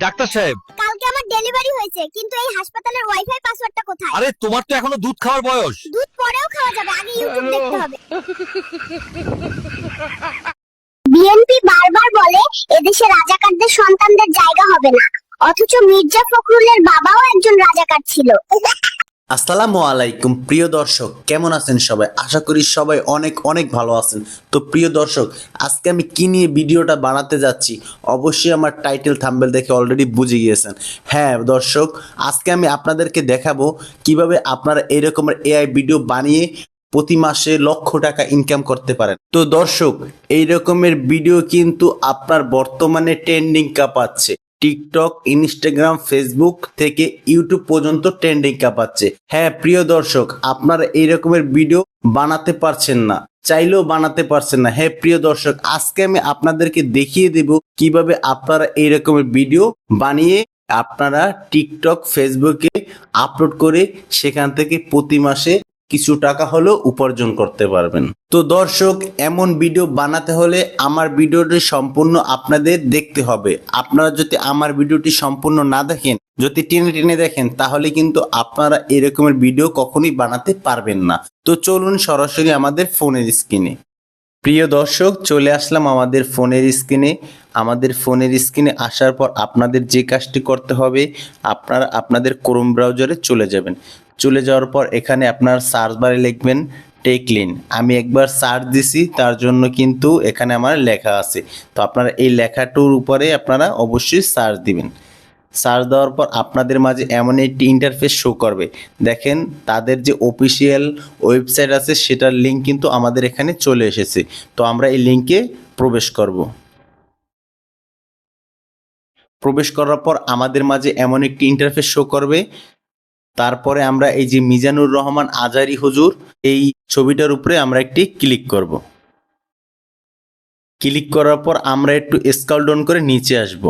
Doctor সাহেব, কালকে আমার ডেলিভারি হয়েছে, কিন্তু এই হাসপাতালের ওয়াইফাই পাসওয়ার্ডটা কোথায়? আরে তোমার তো এখনো দুধ খাওয়ার বয়স। দুধ পরেও খাওয়া যাবে, আগে ইউটিউব দেখতে হবে। বিএনপি বারবার বলে এদেশে রাজাকারদের সন্তানদের জায়গা হবে না, অথচ মির্জা ফখরুলের বাবাও একজন রাজাকার ছিল। আসসালামু আলাইকুম প্রিয় দর্শক, কেমন আছেন সবাই? আশা করি সবাই অনেক অনেক ভালো আছেন। তো প্রিয় দর্শক, আজকে আমি কি নিয়ে ভিডিওটা বানাতে যাচ্ছি অবশ্যই আমার টাইটেল থাম্বনেল দেখে অলরেডি বুঝে গিয়েছেন। হ্যাঁ দর্শক, আজকে আমি আপনাদেরকে দেখাবো কিভাবে আপনারা এরকমের এআই ভিডিও বানিয়ে প্রতি মাসে লক্ষ টাকা ইনকাম করতে পারেন। তো দর্শক, এই রকমের ভিডিও কিন্তু আপনার বর্তমানে ট্রেন্ডিং কাঁপাচ্ছে। টিকটক, ইনস্টাগ্রাম, ফেসবুক থেকে ইউটিউব পর্যন্ত ট্রেন্ডিং কাঁপাচ্ছে। হ্যাঁ প্রিয় দর্শক, আপনারা এই রকমের ভিডিও বানাতে পারছেন না, চাইলেও বানাতে পারছেন না। হ্যাঁ প্রিয় দর্শক, আজকে আমি আপনাদেরকে দেখিয়ে দেব কিভাবে আপনারা এই রকমের ভিডিও বানিয়ে আপনারা টিকটক, ফেসবুকে আপলোড করে সেখান থেকে প্রতি মাসে কিছু টাকা হলেও উপার্জন করতে পারবেন। তো দর্শক, এমন ভিডিও বানাতে হলে আমার ভিডিওটি সম্পূর্ণ আপনাদের দেখতে হবে। আপনারা যদি আমার ভিডিওটি সম্পূর্ণ না দেখেন, যদি টেনে টেনে দেখেন, তাহলে কিন্তু আপনারা এরকমের ভিডিও কখনোই বানাতে পারবেন না। তো চলুন সরাসরি আমাদের ফোনের স্ক্রিনে। প্রিয় দর্শক, চলে আসলাম আমাদের ফোনের স্ক্রিনে। আমাদের ফোনের স্ক্রিনে আসার পর আপনাদের যে কাজটি করতে হবে, আপনারা আপনাদের ক্রোম ব্রাউজারে চলে যাবেন। চলে যাওয়ার পর এখানে আপনার সার্চ বারে লিখবেন টেকলিন। আমি একবার সার্চ দিছি, তার জন্য কিন্তু এখানে আমার লেখা আছে। তো আপনারা এই লেখাটার উপরে আপনারা অবশ্যই সার্চ দিবেন। সার্চ দেওয়ার পর আপনাদের মাঝে এমন একটি ইন্টারফেস শো করবে। দেখেন, তাদের যে অফিসিয়াল ওয়েবসাইট আছে সেটার লিঙ্ক কিন্তু আমাদের এখানে চলে এসেছে। তো আমরা এই লিঙ্কে প্রবেশ করব। প্রবেশ করার পর আমাদের মাঝে এমন একটি ইন্টারফেস শো করবে। তারপরে আমরা এই যে মিজানুর রহমান আজারি হুজুর, এই ছবিটার উপরে আমরা একটি ক্লিক করব। ক্লিক করার পর আমরা একটু স্ক্রল ডাউন করে নিচে আসব।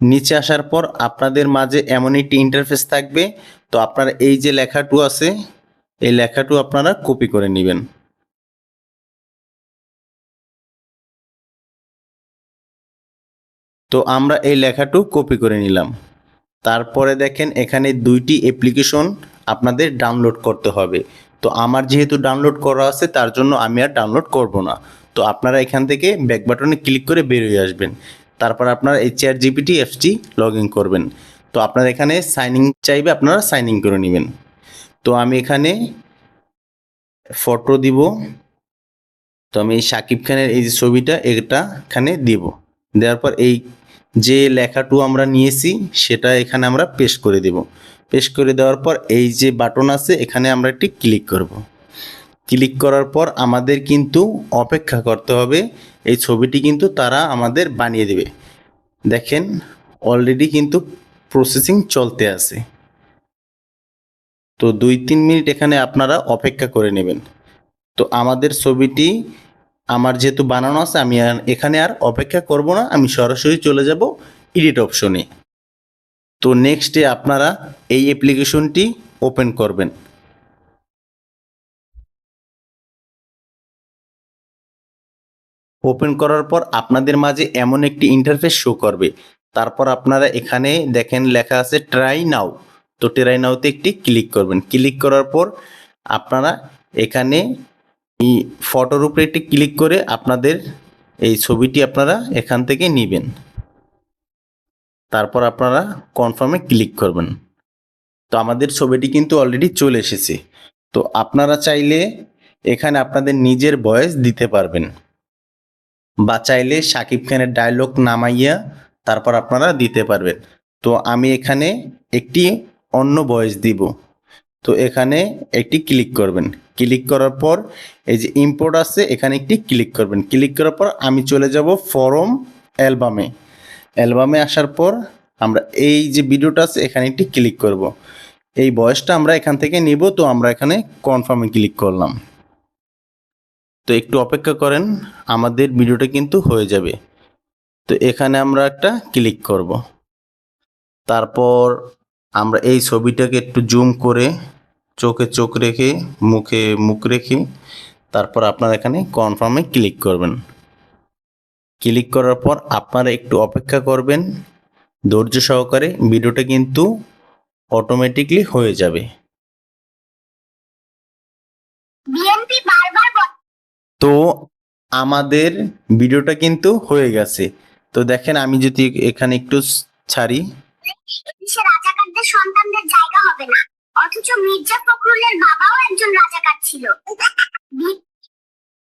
নিচে আসার পর আপনাদের মাঝে এমন একটি ইন্টারফেস থাকবে। তো আপনারা এই যে লেখাটু আছে, এই লেখাটু আপনারা কপি করে নেবেন। তো আমরা এই লেখাটু কপি করে নিলাম। তারপরে দেখেন, এখানে দুইটি অ্যাপ্লিকেশন আপনাদের ডাউনলোড করতে হবে। তো আমার যেহেতু ডাউনলোড করা আছে, তার জন্য আমি আর ডাউনলোড করব না। তো আপনারা এখান থেকে ব্যাক বাটনে ক্লিক করে বেরিয়ে আসবেন। তারপর আপনারা এই চ্যাট জিপিটি অ্যাপসটি লগ ইন করবেন। তো আপনারা এখানে সাইন ইন চাইবে, আপনারা সাইন ইন করে নেবেন। তো আমি এখানে ফটো দিব। তো আমি এই শাকিব খানের এই যে ছবিটা, এটা এখানে দিব। দেওয়ার পর এই যে লেখাটু আমরা নিয়েছি সেটা এখানে আমরা পেস্ট করে দেব। পেস্ট করে দেওয়ার পর এই যে বাটন আছে, এখানে আমরা একটি ক্লিক করব। ক্লিক করার পর আমাদের কিন্তু অপেক্ষা করতে হবে। এই ছবিটি কিন্তু তারা আমাদের বানিয়ে দেবে। দেখেন, অলরেডি কিন্তু প্রসেসিং চলতে আছে। তো 2-3 মিনিট এখানে আপনারা অপেক্ষা করে নেবেন। তো আমাদের ছবিটি আমার যেহেতু বানানো আছে, আমি এখানে আর অপেক্ষা করব না, আমি সরাসরি চলে যাব এডিট অপশনে। তো নেক্সটে আপনারা এই অ্যাপ্লিকেশনটি ওপেন করবেন। ওপেন করার পর আপনাদের মাঝে এমন একটি ইন্টারফেস শো করবে। তারপর আপনারা এখানে দেখেন লেখা আছে ট্রাই নাও। তো ট্রাই নাওতে একটি ক্লিক করবেন। ক্লিক করার পর আপনারা এখানে এই ফটোর উপরে একটি ক্লিক করে আপনাদের এই ছবিটি আপনারা এখান থেকে নেবেন। তারপর আপনারা কনফার্মে ক্লিক করবেন। তো আমাদের ছবিটি কিন্তু অলরেডি চলে এসেছে। তো আপনারা চাইলে এখানে আপনাদের নিজের ভয়েস দিতে পারবেন, বা চাইলে শাকিব খানের ডায়লগ নামাইয়া তারপর আপনারা দিতে পারবেন। তো আমি এখানে একটি অন্য ভয়েস দিব। তো এখানে একটি ক্লিক করবেন। ক্লিক করার পর এই যে ইম্পোর্ট আছে, এখানে একটি ক্লিক করবেন। ক্লিক করার পর আমি চলে যাব ফরম অ্যালবামে। অ্যালবামে আসার পর আমরা এই যে ভিডিওটা আছে, এখানে একটি ক্লিক করব। এই ভয়েসটা আমরা এখান থেকে নিব। তো আমরা এখানে কনফার্মে ক্লিক করলাম। তো একটু অপেক্ষা করেন, আমাদের ভিডিওটা কিন্তু হয়ে যাবে। তো এখানে আমরা একটা ক্লিক করব। তারপর আমরা এই ছবিটাকে একটু জুম করে চোখে চোখ রেখে মুখে মুখ রেখে তারপর আপনারা এখানে কনফার্মে ক্লিক করবেন। ক্লিক করার পর আপনারা একটু অপেক্ষা করবেন ধৈর্য সহকারে, ভিডিওটা কিন্তু অটোমেটিকলি হয়ে যাবে। বিএনপি বারবার বলে তো আমাদের ভিডিওটা কিন্তু হয়ে গেছে। তো দেখেন আমি যদি এখানে একটু ছাড়ি, এদেশে রাজাকারদের সন্তানদের জায়গা হবে না, অথচ মির্জা ফখরুলের বাবাও একজন রাজাকার ছিল।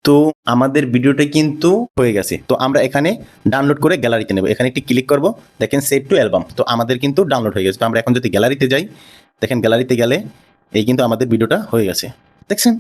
তো আমাদের ভিডিওটা কিন্তু হয়ে গেছে। তো আমরা এখানে ডাউনলোড করে গ্যালারিতে নেব, এখানে একটি ক্লিক করব, দেখেন সেভ টু অ্যালবাম। তো আমাদের কিন্তু ডাউনলোড হয়ে গেছে। তো আমরা এখন যদি গ্যালারিতে যাই, দেখেন গ্যালারিতে গেলে এই কিন্তু আমাদের ভিডিওটা হয়ে গেছে, দেখছেন।